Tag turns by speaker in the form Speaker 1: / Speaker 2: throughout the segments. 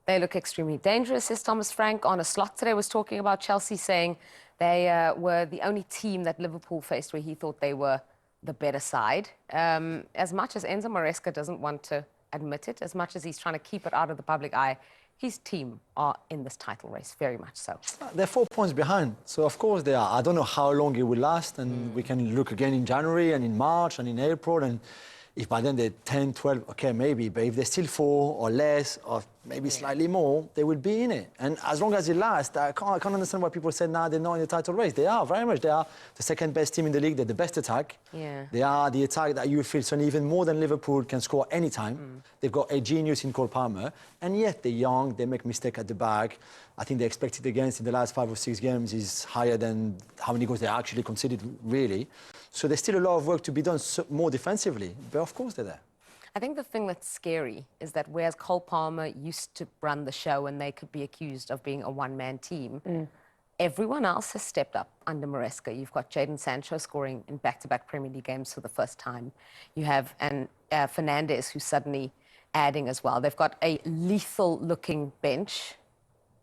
Speaker 1: They look extremely dangerous, says Thomas Frank. On a slot today was talking about Chelsea, saying they were the only team that Liverpool faced where he thought they were the better side. As much as Enzo Maresca doesn't want to admit it, as much as he's trying to keep it out of the public eye, his team are in this title race, very much so.
Speaker 2: They're 4 points behind, so of course they are. I don't know how long it will last, and we can look again in January and in March and in April, and if by then they're 10, 12, okay, maybe, but if they're still 4 or less, or maybe slightly more, they will be in it. And as long as it lasts, I can't understand why people say, nah, they're not in the title race. They are, very much. They are the second best team in the league. They're the best attack.
Speaker 1: Yeah.
Speaker 2: They are the attack that you feel so even more than Liverpool can score any time. They've got a genius in Cole Palmer, and yet they're young, they make mistakes at the back. I think the expected against in the last 5 or 6 games is higher than how many goals they actually conceded, really. So there's still a lot of work to be done more defensively, but of course they're there.
Speaker 1: I think the thing that's scary is that whereas Cole Palmer used to run the show and they could be accused of being a one-man team, everyone else has stepped up under Maresca. You've got Jadon Sancho scoring in back-to-back Premier League games for the first time. You have Fernandes, who's suddenly adding as well. They've got a lethal-looking bench.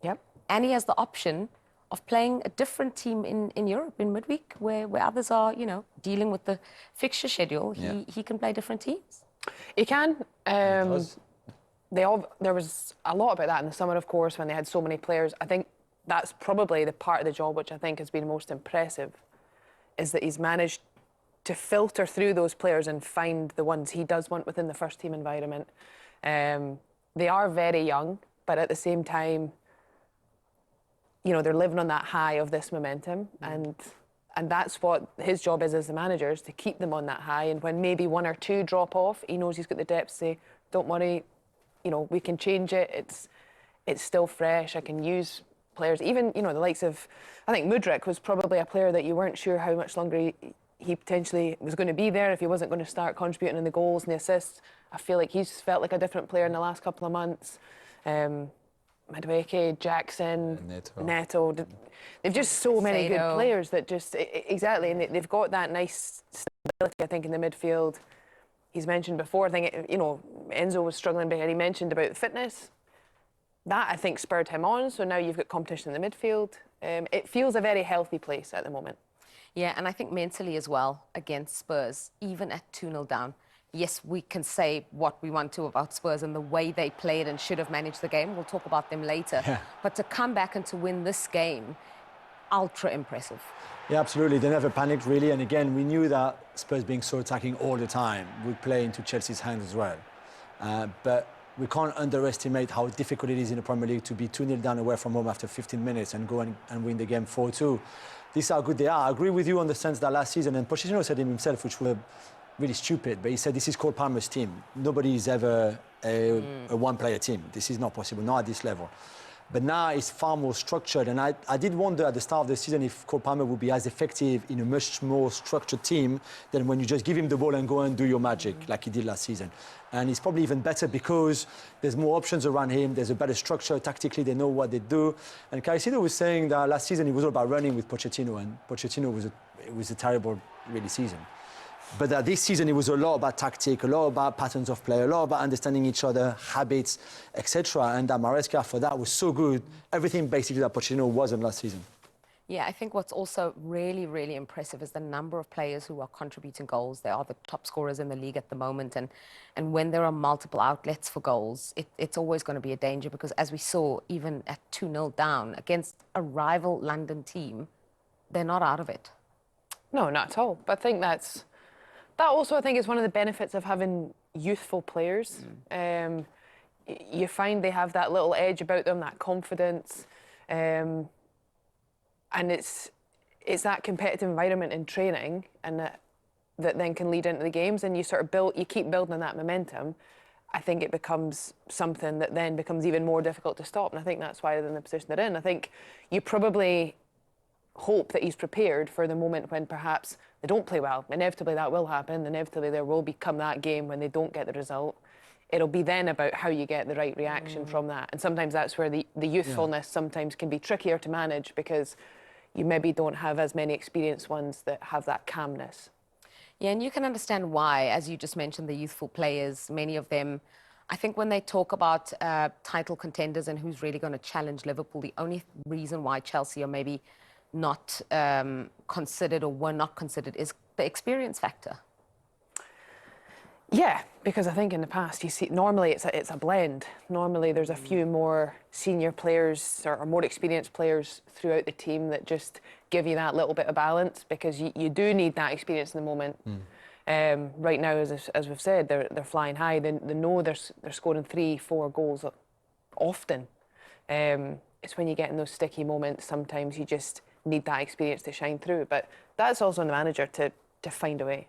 Speaker 3: Yep.
Speaker 1: And he has the option of playing a different team in Europe in midweek, where others are, you know, dealing with the fixture schedule. He can play different teams.
Speaker 3: He can. There was a lot about that in the summer, of course, when they had so many players. I think that's probably the part of the job which I think has been most impressive, is that he's managed to filter through those players and find the ones he does want within the first team environment. They are very young, but at the same time, you know, they're living on that high of this momentum, and that's what his job is as the manager, is to keep them on that high. And when maybe 1 or 2 drop off, he knows he's got the depth to say, don't worry, you know, we can change it. It's still fresh. I can use players, even, you know, the likes of, I think Mudryk was probably a player that you weren't sure how much longer he potentially was going to be there if he wasn't going to start contributing in the goals and the assists. I feel like he's felt like a different player in the last couple of months. Madueke, Jackson, Neto. They've just so many good players that just, exactly, and they've got that nice stability, I think, in the midfield. He's mentioned before, I think, you know, Enzo was struggling, but he mentioned about fitness. That, I think, spurred him on, so now you've got competition in the midfield. It feels a very healthy place at the moment.
Speaker 1: Yeah, and I think mentally as well, against Spurs, even at 2-0 down, yes, we can say what we want to about Spurs and the way they played and should have managed the game. We'll talk about them later. Yeah. But to come back and to win this game, ultra impressive.
Speaker 2: Yeah, absolutely. They never panicked, really. And again, we knew that Spurs being so attacking all the time would play into Chelsea's hands as well. But we can't underestimate how difficult it is in the Premier League to be 2-0 down away from home after 15 minutes and go and win the game 4-2. This is how good they are. I agree with you on the sense that last season, and Pochettino said it himself, which were really stupid, but he said this is Cole Palmer's team. Nobody is ever a one-player team. This is not possible, not at this level. But now it's far more structured, and I did wonder at the start of the season if Cole Palmer would be as effective in a much more structured team than when you just give him the ball and go and do your magic like he did last season. And it's probably even better because there's more options around him, there's a better structure, tactically they know what they do. And Caicedo was saying that last season it was all about running with Pochettino, and Pochettino was a terrible, really, season. But this season, it was a lot about tactic, a lot about patterns of play, a lot about understanding each other, habits, etc. And that Maresca, for that, was so good. Everything, basically, that Pochettino wasn't last season.
Speaker 1: Yeah, I think what's also really, really impressive is the number of players who are contributing goals. They are the top scorers in the league at the moment. And when there are multiple outlets for goals, it's always going to be a danger because, as we saw, even at 2-0 down against a rival London team, they're not out of it.
Speaker 3: No, not at all. But I think that also, I think, is one of the benefits of having youthful players. You find they have that little edge about them, that confidence, and it's that competitive environment in training, and that then can lead into the games, and you sort of you keep building on that momentum. I think it becomes something that then becomes even more difficult to stop, and I think that's why they're in the position they're in. I think you probably hope that he's prepared for the moment when perhaps they don't play well. Inevitably that will happen. Inevitably there will become that game when they don't get the result. It'll be then about how you get the right reaction from that. And sometimes that's where the youthfulness sometimes can be trickier to manage because you maybe don't have as many experienced ones that have that calmness.
Speaker 1: Yeah, and you can understand why, as you just mentioned, the youthful players, many of them I think when they talk about title contenders and who's really going to challenge Liverpool, the only reason why Chelsea are maybe not considered or were not considered is the experience factor.
Speaker 3: Yeah, because I think in the past, you see, normally it's a blend. Normally there's a few more senior players or more experienced players throughout the team that just give you that little bit of balance, because you do need that experience in the moment. Right now, as we've said, they're flying high. They know they're scoring 3-4 goals often. It's when you get in those sticky moments, sometimes you just need that experience to shine through. But that's also on the manager to find a way.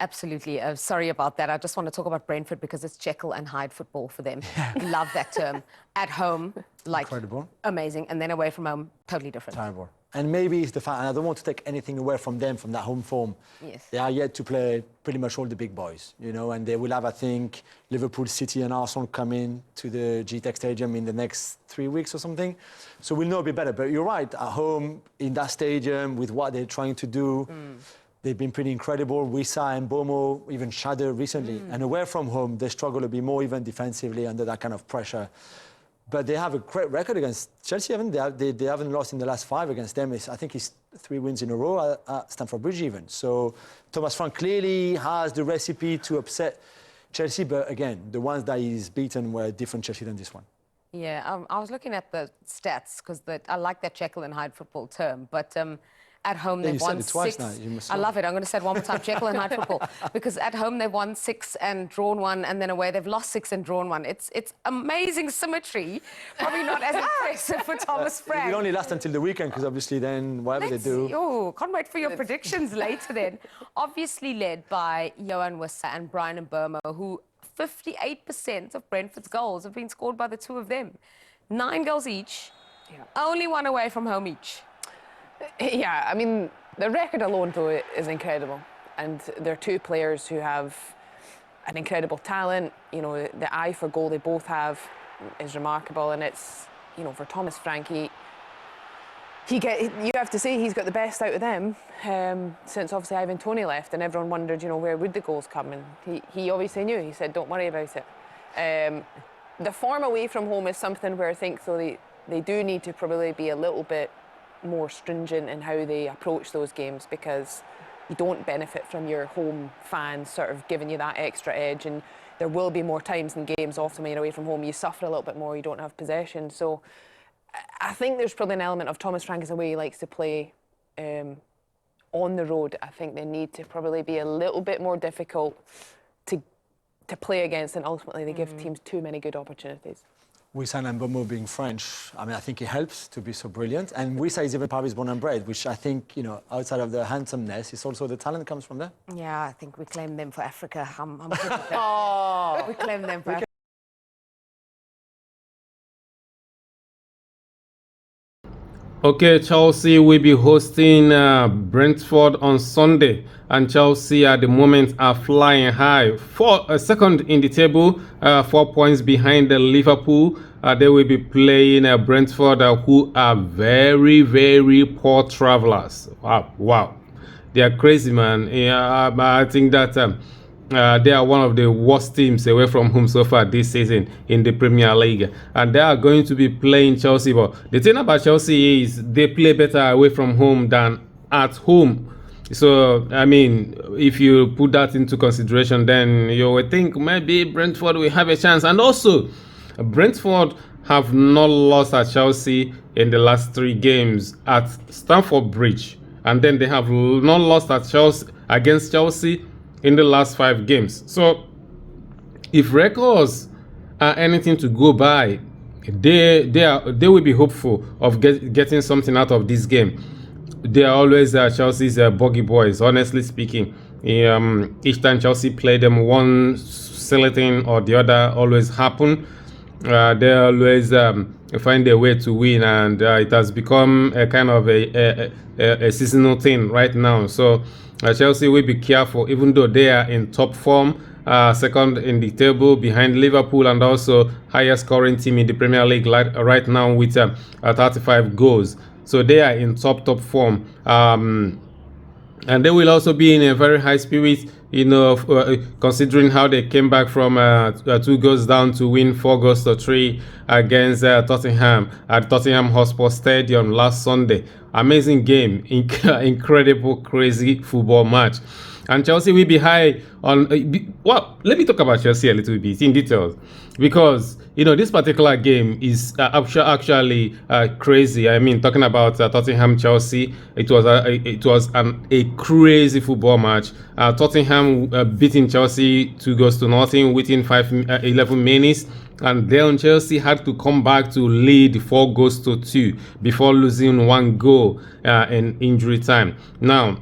Speaker 1: Absolutely. Sorry about that. I just want to talk about Brentford because it's Jekyll and Hyde football for them. Love that term. At home, like,
Speaker 2: incredible,
Speaker 1: amazing. And then away from home, totally different.
Speaker 2: Terrible. And maybe it's the fact, and I don't want to take anything away from them, from that home form.
Speaker 1: Yes.
Speaker 2: They are yet to play pretty much all the big boys, you know, and they will have, I think, Liverpool, City and Arsenal coming to the GTEC Stadium in the next 3 weeks or something. So we'll know a bit better. But you're right, at home, in that stadium, with what they're trying to do, they've been pretty incredible. Wissa and Bomo, even Shadow recently. And away from home, they struggle a bit more, even defensively, under that kind of pressure. But they have a great record against Chelsea, haven't they? They haven't lost in the last 5 against them. I think it's 3 wins in a row at Stamford Bridge even. So Thomas Frank clearly has the recipe to upset Chelsea. But again, the ones that he's beaten were different Chelsea than this one.
Speaker 1: Yeah, I was looking at the stats because I like that Jekyll and Hyde football term. But at home, they've won 6. I love it. I'm going to say it one more time, Jekyll and Hyde football. Because at home, they've won 6 and drawn 1, and then away, they've lost 6 and drawn 1. It's amazing symmetry. Probably not as impressive for Thomas Frank.
Speaker 2: It will only last until the weekend, because obviously then, whatever they do...
Speaker 1: Oh, can't wait for your predictions later then. Obviously led by Johan Wissa and Brian Mbeumo, who 58% of Brentford's goals have been scored by the two of them. 9 goals each, only 1 away from home each.
Speaker 3: Yeah, I mean, the record alone, though, is incredible. And they're 2 players who have an incredible talent. You know, the eye for goal they both have is remarkable. And it's, you know, for Thomas Frank, you have to say he's got the best out of them since obviously Ivan Toney left. And everyone wondered, you know, where would the goals come? And he obviously knew. He said, don't worry about it. The form away from home is something where I think, though, they do need to probably be a little bit more stringent in how they approach those games, because you don't benefit from your home fans sort of giving you that extra edge, and there will be more times in games often when you're away from home you suffer a little bit more, you don't have possession. So I think there's probably an element of Thomas Frank is the way he likes to play on the road. I think they need to probably be a little bit more difficult to play against, and ultimately they give teams too many good opportunities.
Speaker 2: Wissa and Mbeumo being French, I mean, I think it helps to be so brilliant. And Wissa is even Paris born and bred, which I think, you know, outside of the handsomeness, it's also the talent comes from there.
Speaker 1: Yeah, I think we claim them for Africa. I'm good with that. We claim them for Africa.
Speaker 4: Okay, Chelsea will be hosting Brentford on Sunday, and Chelsea at the moment are flying high. Second in the table, 4 points behind Liverpool. They will be playing Brentford, who are very, very poor travellers. Wow, they are crazy, man. Yeah, I think that they are one of the worst teams away from home so far this season in the Premier League, and they are going to be playing Chelsea. But the thing about Chelsea is they play better away from home than at home. So I mean, if you put that into consideration, then you would think maybe Brentford will have a chance. And also, Brentford have not lost at Chelsea in the last 3 games at Stamford Bridge, and then they have not lost at Chelsea against Chelsea in the last 5 games. So if records are anything to go by, they will be hopeful of getting something out of this game. They are always Chelsea's bogey boys, honestly speaking. Each time Chelsea play them, one silly thing or the other always happen. They always find a way to win, and it has become a kind of a seasonal thing right now. So Chelsea will be careful, even though they are in top form, second in the table behind Liverpool, and also highest scoring team in the Premier League right now with 35 goals. So they are in top form. And they will also be in a very high spirit, you know, considering how they came back from 2 goals down to win 4 goals to 3 against Tottenham at Tottenham Hotspur Stadium last Sunday. Amazing game, incredible, crazy football match. And Chelsea will be high on... well, let me talk about Chelsea a little bit in details. Because, you know, this particular game is actually crazy. I mean, talking about Tottenham-Chelsea, it was a crazy football match. Tottenham beating Chelsea 2 goals to nothing within 11 minutes. And then Chelsea had to come back to lead 4 goals to 2 before losing 1 goal in injury time. Now,